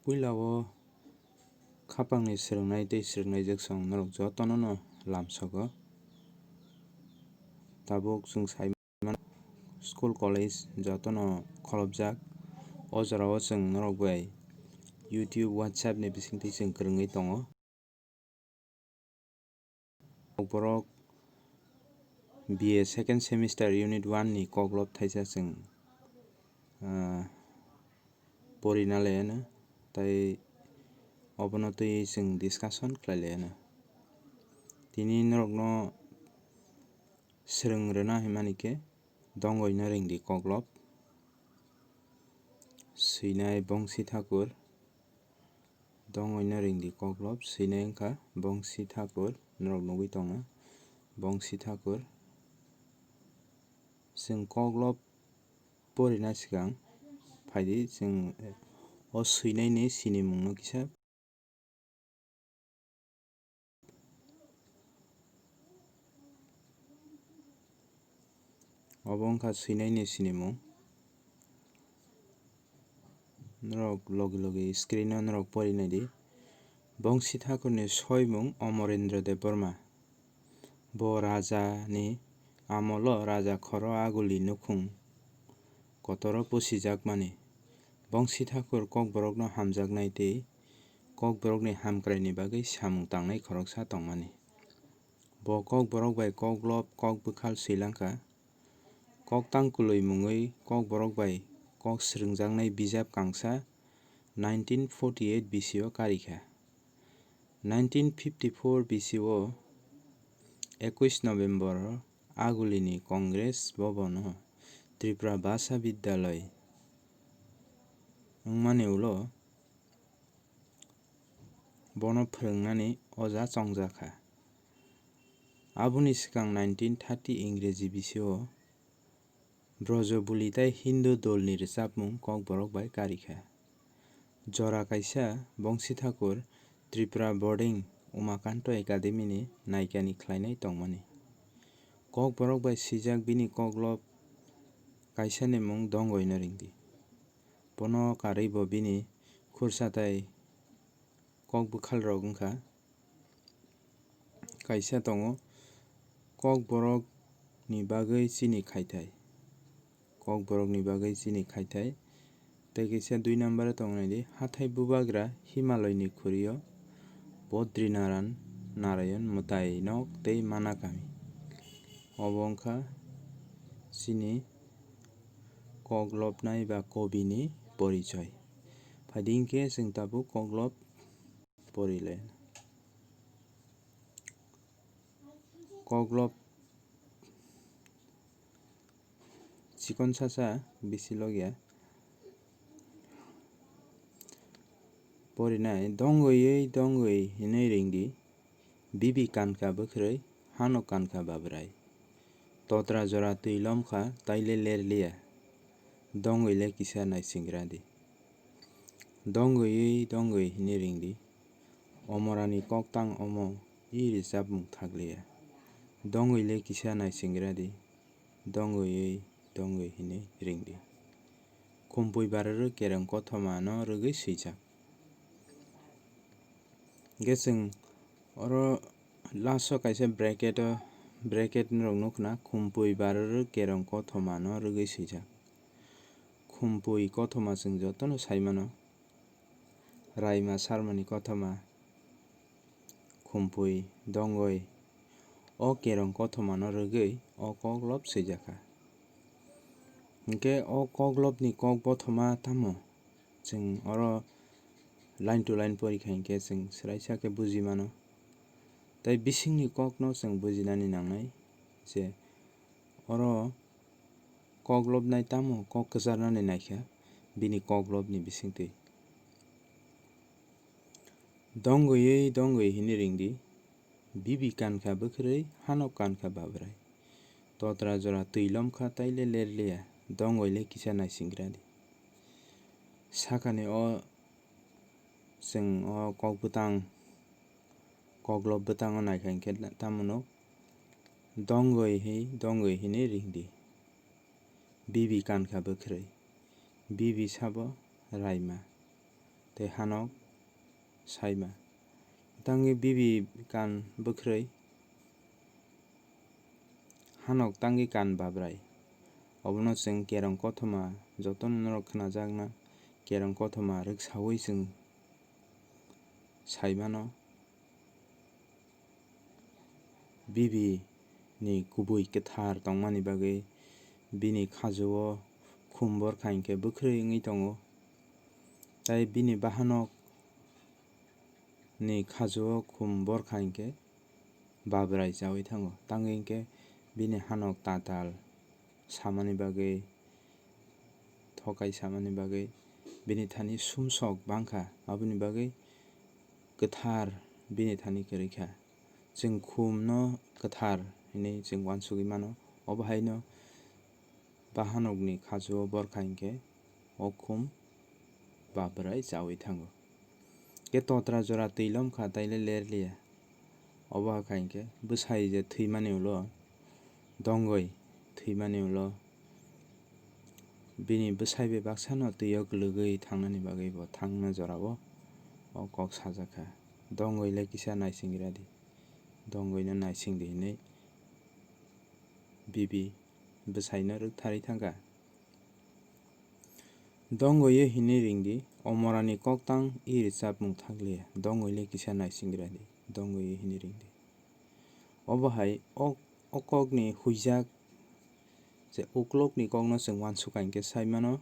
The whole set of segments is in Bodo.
puilao khapangni srwngnai tei srwngnai jaksang norok jotono no lamsago. Tabuk chwng saimano school college jotono kholopjak. O jorao chwng norok bai YouTube WhatsApp ni bisingtwi chwng kwrwngwi tongo. Kokborok BA second semester unit 1 ni koklop thaisa chwng porinairogni tei obono twi chwng discussion khlailaino. Tini norokno swrwngrwna himani khe Dongoino ringdi koklop, swinai bongsi thakur, Dongoino ringdi koklop swinai wngkha bongsi thakur norok nugui tongo bongsi thakur. Chwng koklop porina swkang phaidi chwng o swinai ni sinimung no kisa obo wngkha swinai ni sinimung. Norok logi logi screen o norok porinai di bongsi thakur ni soimung Omorendra Dev Burma. Bo raja ni amol o raja khoro aguli nukhung kotor o pusijakmani. Bongsi thakur kokborok no hamjaknai tei kokborok ni hamkrai ni bagwi samung tangnai khoroksa tongmani. Bo kokborok bai koklop kok bwkhal srilangkha kok tangkului mungwi kokborok bai kok swrwngjaknai bijap kangsa 1948 BC o karikha. 1954 BC o 21 November o aguli ni Congress Bhavan o Tripura Bhasha Bidyalaya wngmani ulo bono phwrwngmani oja chongjakha. Aboni swkang 1930 Ingreji BC o Brajabuli tei Hindu dol ni rwchapmung kokborok bai karikha. Jora kaisa bongsi thakur Tripura Boarding Umakanto Academy ni naikani khlainai tongmani. Kokborok bai sijak bini koklop kaisa ni mung Dongoino ringdi. Bono kwrwi bo bini khursa tei kok bwkhal rok wngkha kaisa tongo kokborok ni bagwi chini khaitai kokborok ni bagwi chini khaitai tei kisa 2 number o tongnai di hathai bubagra Himalaya ni khuri o Badrinaran mwtai nok tei manakami. Obo wngkha chini koklopnai ba kobi ni porichoy. Phaidi hingkhe chwng tabuk koklop porilaino. Koklop chikon sasa bisi logia porinai dongwi hinui ringdi bibi kankha bwkhwrwi hano kankha babrai. Totra jora twi lomkha taile lerliya dongwile kisa naisingradi. Dongwi hinui ringdi omorani koktang omo rwchapmung thakliya. Dongwile kisa naisingradi dongwi hinui ringdi. Khumpui barwrwk kereng kothoma no rwgwi swijak. Hingkhe chwng oro last o kaisa bracket norok nukha khumpui barwrwk kereng kothoma no rwgwi swijak. Khumpui kothoma chwng jotono saimano raima sarmani kothoma khumpui dongwi o kereng kothoma no rwgwi o koklop swijakha. Hingkhe o koklop ni kok bothoma tamo chwng oro line to line porikha hinkhe chwng swraisa khe buji mano. Tei bisingni kok no chwng bujinani nangnai je oro koklopnai tamo kok kwcharnani naikha bini koklop ni bisingtwi. Dongwi hinui ringdi bibi kankha bwkhwrwi hano kankha babrai. Totra jora twi lomkha taile lerliya dongwile kisa naisingradi. Sakani o chwng o kok bwtang koklop bwtang o naikha hinkhe tamo nuk dongwi hinui ringdi bibi kankha bwkhwrwi bibi sabo raima tei hanok saima tangi bibi kan bwkrui hanok tangi kan babrai obono chwng kerong kothoma jotono norok khnajakna kerong kothoma rwksaui chwng saimano bibi ni kubui kwthar tongmani bagwi bini khajio khum borkha hinkhe bwkrui wngwi tongo tei bini bahanok ni khajio khum borkha hinkhe babrai chawi thango tangi hinkhe bini hanok tatal samani bagwi thokai samani bagwi bini thani sumsok bangkha aboni bagwi kwthar bini thani kwrwikha chwng khum no kwthar hinui chwng uansukgwi mano obo haino bahanokni khajio borkha hinkhe o khum babrai chawi thango khe totra jora twi lomkha tailai lerliya obo hakha hinkhe bwsai je thwimani ulo dongoi thwimani ulo bini bwsai bai baksano twi o kwlwgwi thangnani bagwi bo thangna jorao o kok sajakha dongoilai kisa naisinggradi dongoino naisingdi hinui bibi bwsai no rwktharwi thangkha dongoio hinui ringdi omorani koktang ii rwchapmung thakliya dongoilai kisa naisinggradi dongoio hinui ringdi obo hai o kokni huijak je uklopni kokno chwng uansukha hinkhe saimano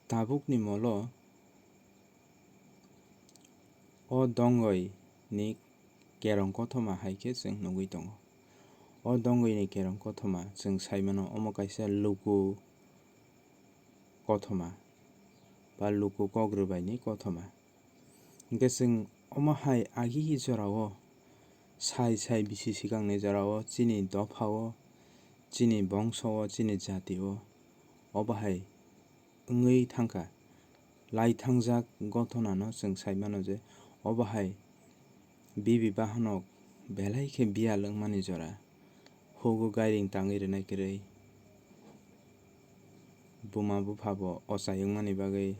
tabukni molo o dongoi ni kerong kothoma haikhe chwng nugui tongo o dongoi ni kerong kothoma chwng saimano omo kaisa luku kothoma ba luku kok rwbai ni kothoma hinkhe chwng omo hai agee jorao sai bisi swkang ni jorao chini dophao chini bongso chini jati o obo hai wngwi thangkha laithangjak gothona no chwng saimano je obo hai bibi bahanok belai khe bial wngmani jora hugo gairing tangwi rwnai kwrwi buma bupha bo ochai wngmani bagwi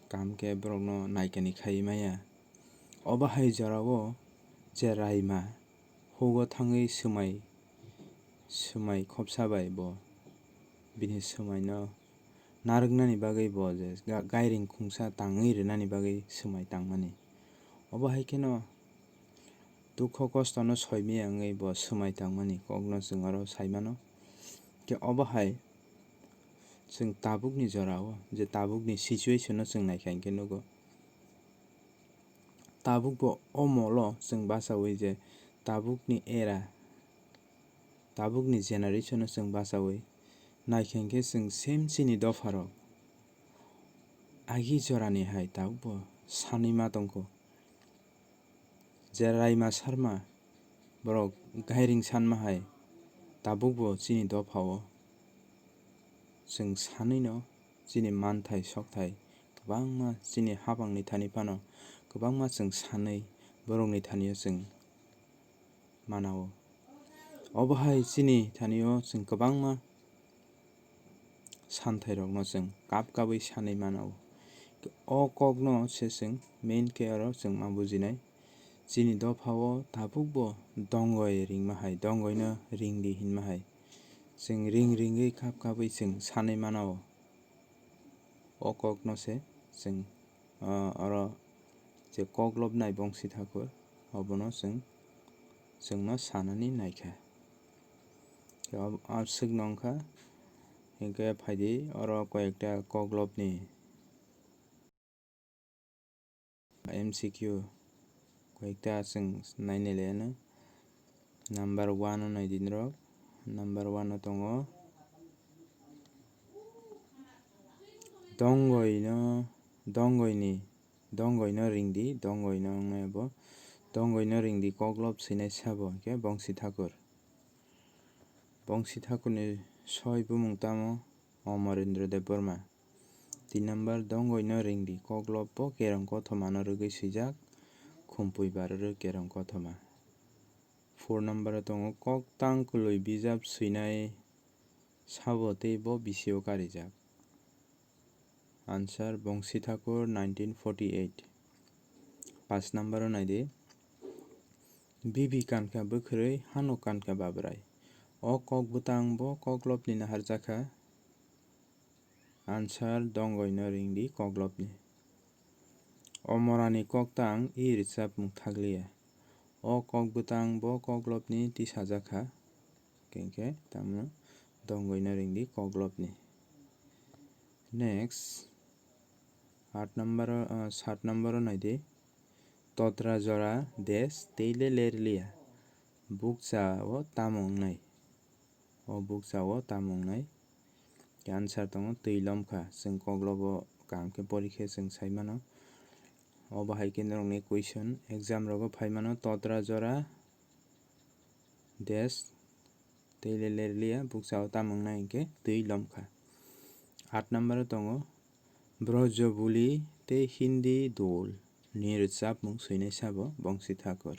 kam khe borokno naikani khaiwi maya obo hai jorao je raima hugo thangwi swmai khopsa bai bo bini swmai no narwknani bagwi bo je gairing khungsa tangwi rwnani bagwi swmai tangmani obo haikhe no dukho kosto no soimaya wngwi bo swmai tangmani kokno chwng oro saimano khe obo hai chwng tabukni jorao je tabukni situation no chwng naikha hinkhe nugo tabuk bo o molo chwng basawi je tabukni era tabukni generation no chwng basawi naikha hinkhe chwng same chini dopharok agi jorani hai tabuk bo sanui ma tongkho je raima sarma borok gairing sanma hai tabuk bo chini dophao chwng sanui no chini manthai sokthai kwbangma chini hapangni thani phano kwbangma chwng sanui borokni thanio chwng manao obo hai chini thanio chwng kwbangma santhai rokno chwng kap kapwi sanui mano o kok no se chwng main khe oro chwng ma bujinai chini dophao tabuk bo dongoi ringma hai dongoi no ringdi hinma hai chwng ringwi kap kapwi chwng sanui mano o kok no se chwng oro je koklop nai bongsi thakur obono chwngno sanani naikha aswk no wngkha hinkhe phaidi oro koi ekta koklopni MCQ koi ekta chwng nainai laiyano number 1 o naidi norok number 1 o tongo dongoino ringdi dongoino wngnai abo dongoino ringdi koklop swinai sabo hinkhe bongsi thakur ni soi bumung tamo Amarendra Dev Burma 3 number dongoino ringdi koklop bo kerong kothoma no rwgui swijak khumpui barwrwi kerong kothoma 4 number o tongo kok tang kwlwi bijap swinai sabo tei bo bisio karijak Answer Bongsi Thakur 1948. 5 number naidi bibi kankha bwkhwrwi hano kankha babrai o kok bwtang bo koklop ni nahar jakha. Answer Dongoino ringdi koklopni. O morani koktang richapmung thakliya o kok bwtang bo koklopni tisajakha kengkhe tamno Dongoino ringdi koklopni. Next 7 number naidi totra jora desh teile lerliya bukchao tamungnai o bukchao tamungnai. Answer tongo twilamkha chwng koklopo kaham khe porikha chwng saimano. O bahai khe norokni question exam rogo phaimano totra jora desh teile lerliya bukchao tamungnai hinkhe twilamkha. 8 number tongo brojobuli tei hindi dol ni rwchapmung swinai sabo Bongsi Thakur.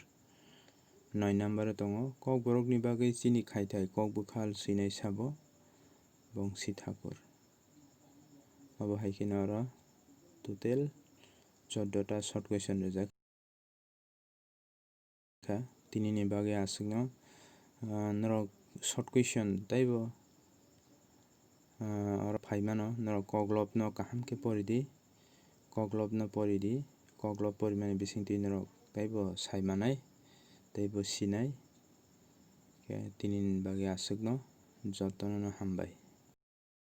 9 number tongo kokborok ni bagwi chini khaithai kok bwkhal swinai sabo Bongsi Thakur. Abo hai khe oro total 14 ta short question rijakha. Tinini bagwi aswkno norok short question teibo oro phaimano norok koklop no kaham khe poridi koklop porimani bisingtwi norok teibo saimanai teibo sinai tinini bagwi aswkno jotono no hambai.